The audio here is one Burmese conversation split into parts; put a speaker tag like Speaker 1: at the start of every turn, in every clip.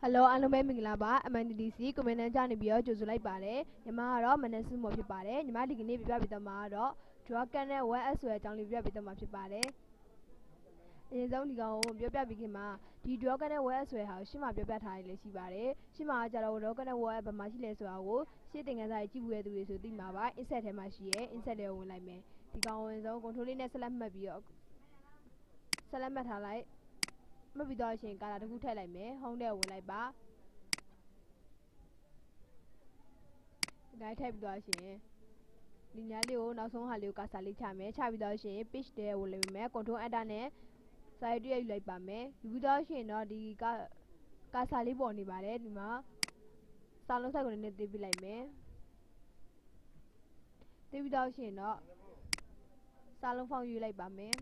Speaker 1: Hello အားလုံးပဲမင်္ဂလာပါ MITDC ကွန်မန်တန်ကနေပြီးတော့ကြိုဆိုလိုက်ပါတယ်ညီမကတော့မနက်စုမော်ဖြစ်ပါတယ်ညီမဒီကနေ့ပြပြပေးတော့မှာတော့ Dragon နဲ့ 1S ဆိုတဲ့အကြောင်းလေးပြပြပေးတော့မှာဖြစ်ပါတယ်အရင်ဆုံးဒီကောင်ကိုပြောပြပေးခင်မှာဒီ Dragon နဲ့ 1S ဆိုတဲ့ဟာကိုရှင်းမှာပြောပြထားရလည်းရှိပါတယ်ရှင်းမှာကြတော့ Dragon နဲ့ 1S ဘာမှရှိလဲဆိုတာကိုရှင်းသင်ခန်းစာရေးကြည့်ဘူးတဲ့သူတွေဆိုသိမှာပါ insert ထဲမှာရှိရဲ insert ထဲကိုဝင်လိုက်မယ်ဒီကောင်ဝင်ဆုံး control လေးနဲ့ဆက်လက်မှတ်ပြီးတော့ဆက်လက်မှတ်ထားလိုက်မှတ်ပြီးတော့ရှင်ကာလာတစ်ခုထည့်လိုက်မယ် home ထဲကိုဝင်လိုက်ပါဒါထည့်ပြီးတော့ရှင်ဒီညာလေးကိုနောက်ဆုံးဟာလေးကိုကာစာလေးချမယ်ချပြီးတော့ရှင် page ထဲကိုဝင်မယ် control enter နဲ့စာရေးတွေ့ယူလိုက်ပါမယ်ယူပြီးတော့ရှင်တော့ဒီကာစာလေးပေါ်နေပါတယ်ဒီမှာစာလုံးဆက်ကိုလည်းတေးပြလိုက်မယ်တေးပြီးတော့ရှင်တော့စာလုံးဖောင်းယူလိုက်ပါမယ်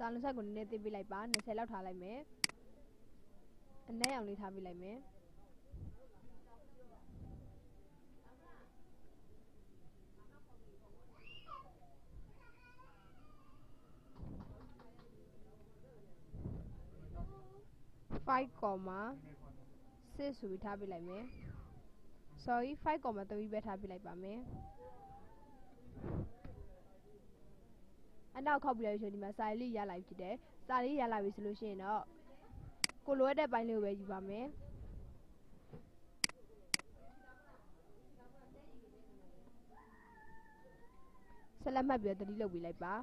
Speaker 1: စာလုံးဆက်ကိုလည်းတေးပြလိုက်ပါ20လောက်ထားလိုက်မယ်အနက်အောင်လေးထားပြလိုက်မယ်5,6ဆိုပြီးထားပြလိုက်မယ် sorry 5,3ပဲထားပြလိုက်ပါမယ်အနောက်ခောက်ပြီးရဆိုဒီမှာစာလေးရလာပြီဖြစ်တယ်စာလေးရလာပြီဆိုလို့ရှိရင်တော့ကိုလိုရတဲ့ပိုင်းလေးကိုပဲယူပါမယ်ဆက်လက်မှတ်ပြီးတော့တတိလုပ်ပြီးလိုက်ပါ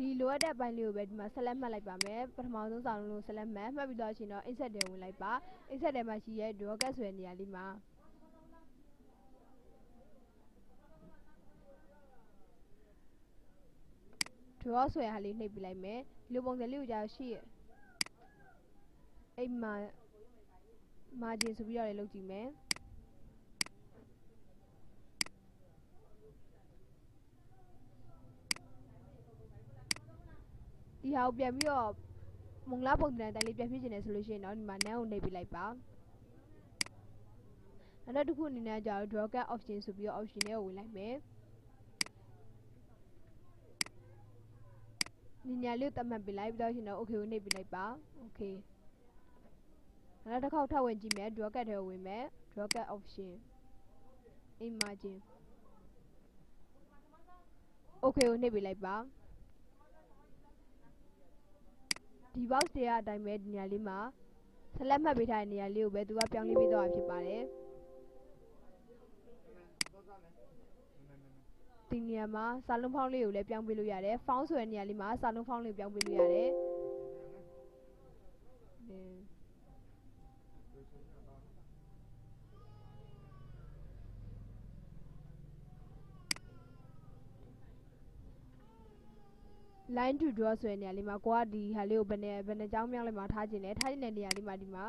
Speaker 1: ဒီလိုအပ်တဲ့ပိုင်းလေးကိုပဲဒီမှာဆက်လက်မှတ်လိုက်ပါမယ်ပထမဆုံးစာလုံးလို့ဆက်လက်မှတ်ပြီးတော့ရှင်တော့ insert ထဲဝင်လိုက်ပါ insert ထဲမှာရှိရဲ dragon ဆိုတဲ့နေရာလေးမှာdraw ဆိုတဲ့ဟာလေးနှိပ်ပြလိုက်မယ်ဒီလိုပုံစံလေးကိုကြာရှိရဲအိမ်မှာ margin ဆိုပြီးတော့လည်းလုပ်ကြည့်မယ်ဒီဟာကိုပြန်ပြီးတော့မုံလာပုံစံတိုင်းလေးပြန်ဖြစ်ချင်တယ်ဆိုလို့ရှိရင်တော့ဒီမှာ none ကိုနှိပ်ပြလိုက်ပါနောက်တစ်ခုအနေနဲ့ကြာတော့ draw cut option ဆိုပြီးတော့ option လေးကိုဝင်လိုက်မယ်ဒီညာလေးကိုတတ်မှတ်ပြလိုက်ပြီးတော့ရှင်တော့ okay ကိုနှိပ်ပြလိုက်ပါ okay နောက်တစ်ခေါက်ထပ်ဝင်ကြည့်မယ် draw cut ထဲကိုဝင်မယ် draw cut option imagine okay ကိုနှိပ်ပြလိုက်ပါဒီ box တွေကအတိုင်းပဲဒီနေရာလေးမှာဆက်လက်မှတ်ပေးထားတဲ့နေရာလေးကိုပဲသူကပြောင်းလဲပေးတော့ဖြစ်ပါတယ်ဒီနေရာမှာစာလုံးဖောင်းလေးကိုလည်းပြောင်းပေးလို့ရတယ် font ဆိုတဲ့နေရာလေးမှာစာလုံးဖောင်းလေးကိုပြောင်းပေးလို့ရတယ်line to draw ဆိုတဲ့နေရာလေးမှာကိုကဒီဟာလေးကိုဘယ်နဲ့ကြောင်းမြောင်းလေးမှာထားခြင်းလဲထားခြင်းတဲ့နေရာလေးမှာဒီမှာ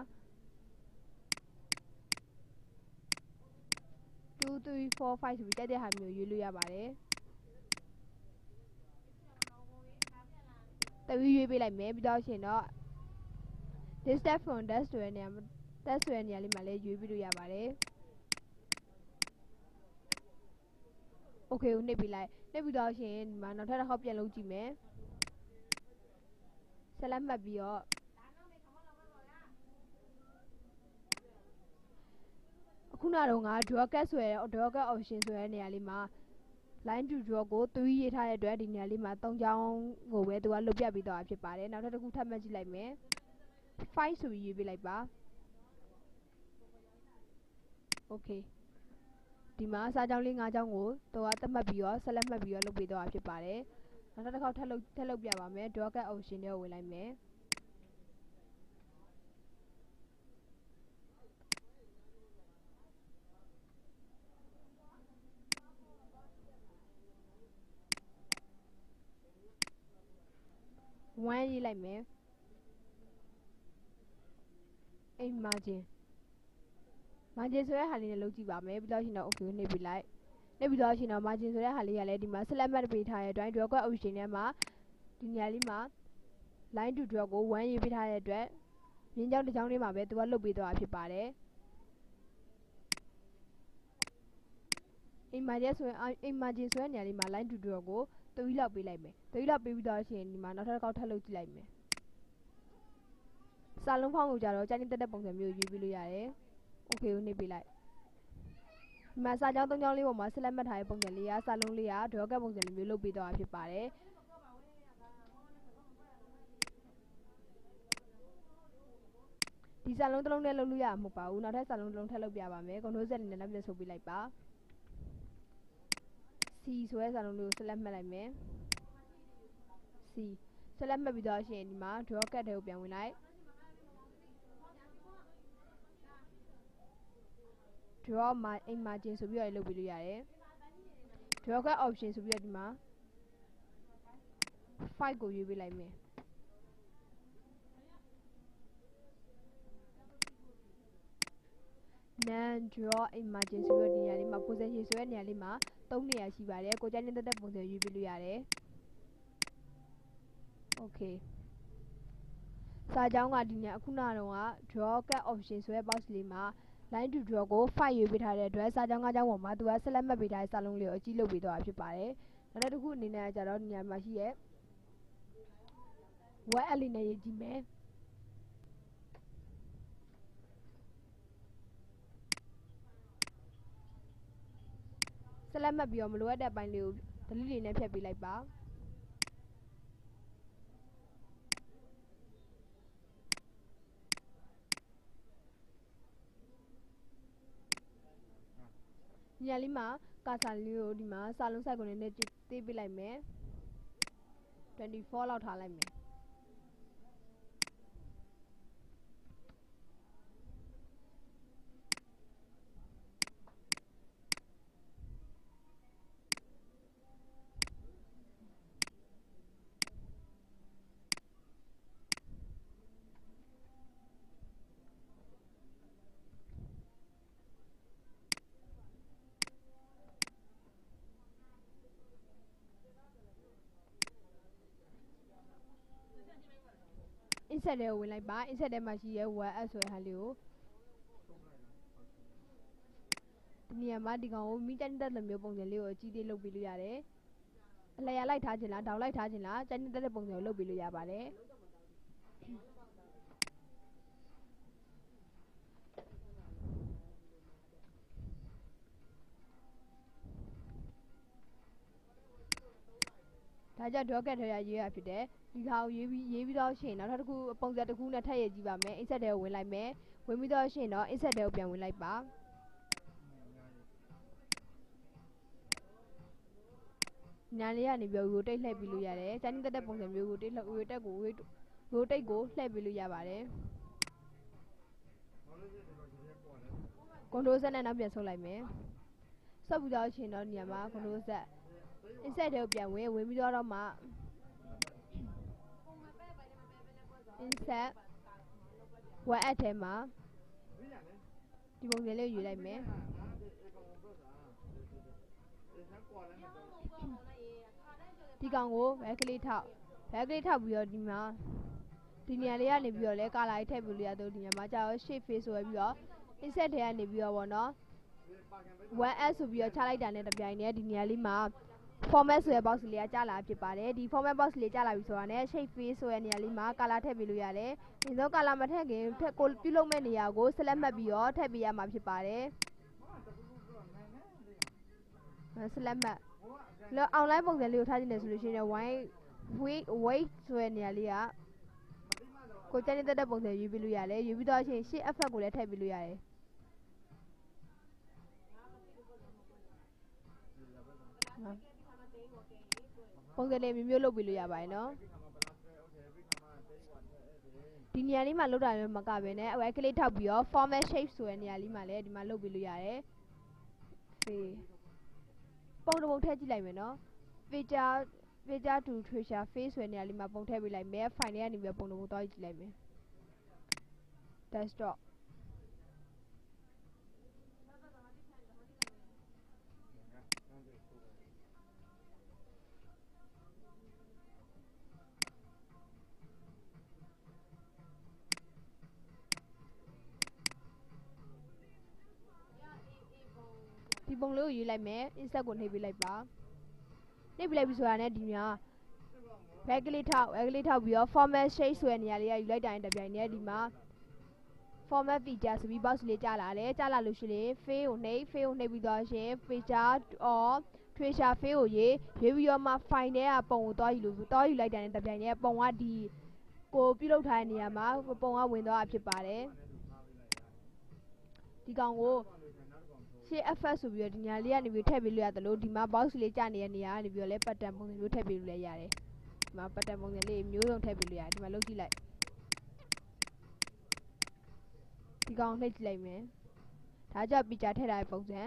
Speaker 1: 2 3 4 5ဆိုပြီးတက်တဲ့ဟာမျိုးရွေးလို့ရပါတယ်တဝီရွေးပေးလိုက်မယ်ပြီးတော့ရှင်တော့ distance from desk ဆိုတဲ့နေရာမှာ desk ဆိုတဲ့နေရာလေးမှာလည်းရွေးပြီးလို့ရပါတယ် okay ကိုနှိပ်ပေးလိုက်နှိပ်ပြီးတော့ရှင်ဒီမှာနောက်ထပ်တစ်ခေါက်ပြန်လုပ်ကြည့်မယ်ဆက်လက်မှတ်ပြီးတော့ခုနကတော့ငါ draw cut ဆိုရဲ draw cut option ဆိုတဲ့နေရာလေးမှာ line to draw ကို3ရေးထားတဲ့အတွက်ဒီနေရာလေးမှာ3ချောင်းကိုပဲသူကလုတ်ပြပေးတော့ဖြစ်ပါတယ်နောက်ထပ်တစ်ခုထပ်မှတ်ကြည့်လိုက်မယ်5ဆိုပြီးရေးပေးလိုက်ပါ okay ဒီမှာစာကြောင်းလေး5ချောင်းကိုသူကသတ်မှတ်ပြီးတော့ဆက်လက်မှတ်ပြီးတော့လုပ်ပေးတော့ဖြစ်ပါတယ်နောက်တစ်ခါထပ်လုပ်ပြပါမယ် draw cut option တွေကိုဝင်လိုက်မယ်1ရေးလိုက်မယ် အိမ်မာဂျင်ဆိုတဲ့ဟာလေးနဲ့လုပ်ကြည့်ပါမယ်ပြီးတော့ရှင်တော့ okay ကိုနှိပ်ပြီးလိုက်နှိပ်ပြီးတော့ရှင်တော့ margin ဆိုတဲ့ဟာလေးကလည်းဒီမှာ select map ပေးထားတဲ့အတွက် draw quad option ထဲမှာဒီနေရာလေးမှာ line to draw ကို1ရေးပေးထားတဲ့အတွက်မြင်းကြောင်းတစ်ကြောင်းလေးမှာပဲသူကလုတ်ပေးသွားတာဖြစ်ပါတယ်အိမ်မာဂျင်ဆိုတဲ့နေရာလေးမှာ line to draw ကို3လောက်ပေးလိုက်မယ်3လောက်ပေးပြီးတော့ရှင်ဒီမှာနောက်ထပ်တစ်ခေါက်ထပ်လုပ်ကြည့်လိုက်မယ်စာလုံးဖောင်းလို့ကြတော့ကြာနေတက်တဲ့ပုံစံမျိုးရွေးပြီးလို့ရတယ် okay ကိုနှိပ်ပေးလိုက်ဒီမှာစာကြောင်း3ကြောင်းလေးပေါ်မှာ select မှတ်ထားတဲ့ပုံစံလေးကစာလုံးလေးက draw ကပုံစံမျိုးလုပ်ပေးသွားတာဖြစ်ပါတယ်ဒီစာလုံးတစ်လုံးနဲ့လုပ်လို့ရမှာမဟုတ်ပါဘူးနောက်ထပ်စာလုံးတစ်လုံးထပ်လုပ်ပြပါမယ် control z နဲ့နောက်ပြန်ဆုပ်ပေးလိုက်ပါ C ဆိုတဲ့စာလုံးလေးကို select မှတ်လိုက်မယ် C select မှတ်ပြီးတော့ရှင်ဒီမှာ draw cut တွေကိုပြန်ဝင်လိုက် draw margin ဆိုပြီးတော့လုပ်ပေးလို့ရတယ် draw cut option ဆိုပြီးတော့ဒီမှာ 5 ကိုရွေးပေးလိုက်မယ်nan draw margin ဆိုပြီးတော့ဒီနေရာလေးမှာ position ဆိုတဲ့နေရာလေးမှာ3နေရာရှိပါတယ်ကိုကြိုက်နေတဲ့ပုံစံရွေးပေးလို့ရတယ် okay စာကြောင်းကဒီနေရာခုနကတော့ draw cut option ဆိုတဲ့ box လေးမှာ line to draw ကို5ရွေးပေးထားတဲ့အတွက်စာကြောင်း9ကြောင်းပေါ်မှာသူက select မှတ်ပေးထားတဲ့စာလုံးလေးကိုအကြည့်လုပ်ပေးသွားတာဖြစ်ပါတယ်နောက်တစ်ခုအနေနဲ့ကျတော့ဒီနေရာမှာရှိရဲ့ web app လေးနဲ့ရေးကြည့်မယ်select မှတ်ပြီးတော့မလိုအပ်တဲ့အပိုင်းလေးကို delete လေးနဲ့ဖျက်ပေးလိုက်ပါညလေးမှာကာစာလေးကိုဒီမှာစာလုံးစိုက်ကုန်နဲ့တေးပေးလိုက်မယ်24လောက်ထားလိုက်မယ်insert ထဲကိုဝင်လိုက်ပါ insert ထဲမှာရှိရဲ web app ဆိုတဲ့ဟာလေးကိုဒီနေရာမှာဒီကောင်ကိုမိတက်တဲ့မျိုးပုံစံလေးကိုအကြီးသေးလုပ်ပေးလို့ရတယ်အလျာလိုက်ထားခြင်းလားဒေါင်လိုက်ထားခြင်းလားကြိုက်တဲ့ပုံစံကိုလုပ်ပေးလို့ရပါတယ်ဒါကြောင့် draw cut ထဲရရေးရဖြစ်တယ်ဒီကောင်ရေးပြီးတော့ရှင်နောက်တစ်ခုပုံစံတစ်ခုနဲ့ထပ်ရေးကြည့်ပါမယ် insert ထဲကိုဝင်လိုက်မယ်ဝင်ပြီးတော့ရှင်တော့ insert ထဲကိုပြန်ဝင်လိုက်ပါညာလေးကနေပြီး rotate လှည့်ပြီးလို့ရတယ်ကျန်တဲ့ပုံစံမျိုး rotate ကိုလှည့်ပြီးလို့ရပါတယ် control z နဲ့နောက်ပြန်ဆုပ်လိုက်မယ်ဆုပ်ပြီးတော့ရှင်တော့နေရာမှာ control z insert ထဲကိုပြန်ဝင်ပြီးတော့မှ insert web app ထဲမှာဒီပုံစံလေးကိုယူလိုက်မယ်ဒီကောင်ကိုဘက်ကလေးထောက်ပြီးတော့ဒီမှာဒီနေရာလေးကနေပြီးတော့လဲကာလာလေးထည့်ပြီးလို့ရတော့ဒီနေရာမှာကြာတော့ shape face ဆိုပြီးတော့ insert ထဲကနေပြီးတော့ဗောနော် web app ဆိုပြီးတော့ချလိုက်တာနဲ့တပြိုင်တည်းဒီနေရာလေးမှာ format ဆိုတဲ့ box လေးကကြာလာဖြစ်ပါတယ်ဒီ format box လေးကြာလာပြီဆိုတာနဲ့ shape face ဆိုတဲ့နေရာလေးမှာ color ထည့်ပေးလို့ရတယ်ဒီတော့ color မထည့်ခင်ကိုပြုလုပ်မဲ့နေရာကို select မှတ်ပြီးတော့ထည့်ပေးရမှာဖြစ်ပါတယ်select မှတ်လော online ပုံစံလေးကိုထားခြင်းနဲ့ဆိုလို့ရှိရင် wait ဆိုတဲ့နေရာလေးကကိုကြိုက်တဲ့ပုံစံရွေးပေးလို့ရတယ်ရွေးပြီးတော့ရှေ့ effect ကိုလည်းထည့်ပေးလို့ရတယ်ပုံစံလေးမျိုးလုပ်ပေးလို့ရပါတယ်နော်ဒီနေရာလေးမှာလုပ်တာလည်းမကပဲနဲ့အဝဲကလေးထောက်ပြီးတော့ format shape ဆိုတဲ့နေရာလေးမှာလည်းဒီမှာလုပ်ပေးလို့ရတယ်ပုံတစ်ပုံထည့်ကြည့်လိုက်မယ်နော် feature to treasure face ဆိုတဲ့နေရာလေးမှာပုံထည့်ပေးလိုက်မယ် file လေးကနေပြီးပုံတစ်ပုံသွားကြည့်လိုက်မယ် desktop ပုံလေးကိုယူလိုက်မယ် insert ကိုနှိပ်ပေးလိုက်ပါနှိပ်ပေးလိုက်ပြီဆိုတာနဲ့ဒီမှာ back ကလေးထောက်ပြီးတော့ format shade ဆိုတဲ့နေရာလေးကယူလိုက်တိုင်းတပြိုင်တည်းဒီမှာ format feature ဆိုပြီး box လေးကြာလာတယ်ကြာလာလို့ရှိရင် fade ကိုနှိပ်ပြီးတော့ရှင် feature or treasure fade ကိုရွေးပြီးတော့မှ file ထဲကပုံကိုတွားယူလိုက်တိုင်းတပြိုင်တည်းပုံကဒီကိုပြုလုပ်ထားတဲ့နေရာမှာပုံကဝင်သွားတာဖြစ်ပါတယ်ဒီကောင်ကိုရှေ့ FS ဆိုပြီးတော့ဒီညာလေးကနေပြီးထည့်ပေးလို့ရတယ်လို့ဒီမှာ box လေးကြာနေတဲ့နေရာကနေပြီးတော့လဲ pattern ပုံစံမျိုးထည့်ပေးလို့လည်းရတယ်ဒီမှာ pattern ပုံစံလေးမျိုးစုံထည့်ပေးလို့ရတယ်ဒီမှာလုပ်ကြည့်လိုက်ဒီကောင်နှိပ်ကြည့်လိုက်မယ်ဒါကြောင့် picture ထည့်ထားတဲ့ပုံစံ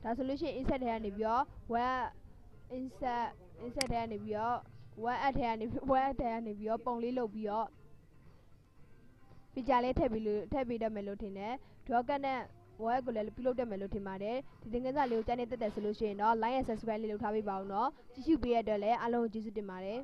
Speaker 1: ဒါဆိုလို့ရှိရင် insert ထဲကနေပြီးတော့ web insert ထဲကနေပြီးတော့ web add ထဲကနေပြီးတော့ပုံလေးလုပ်ပြီးတော့ feature လေးထည့်ပေးတတ်မယ်လို့ထင်တယ် docker နဲ့ web ကိုလည်းပြုလုပ်တတ်မယ်လို့ထင်ပါတယ်ဒီသင်ခန်းစာလေးကိုကြားနေတတ်တယ်ဆိုလို့ရှိရင်တော့ like and subscribe လေးလုပ်ထားပေးပါဦးနော်ကြည့်ရှုပေးရတဲ့အတွက်လည်းအားလုံးကိုကျေးဇူးတင်ပါတယ်